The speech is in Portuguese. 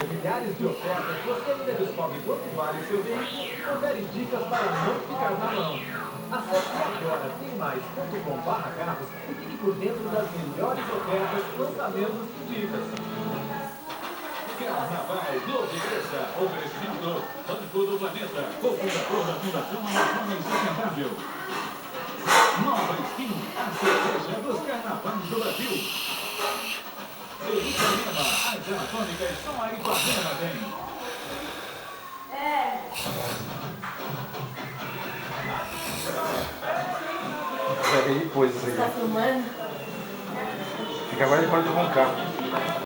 milhares de ofertas, você ainda descobre quanto vale o seu veículo e confere dicas para não ficar na mão. Acesse agora TemMais.com/carros e fique por dentro das melhores ofertas, lançamentos e dicas. Carnaval Globo Igreja, oferecimento Banco do Planeta, cofundador da Fundação Amazônia Sustentável. Nova Skin, a cerveja dos carnavais do Brasil. E Ipanema, as anatômicas são a Ipanema tem. Vai ver depois isso Você tá aqui. filmando? Fica agora ele pode roncar.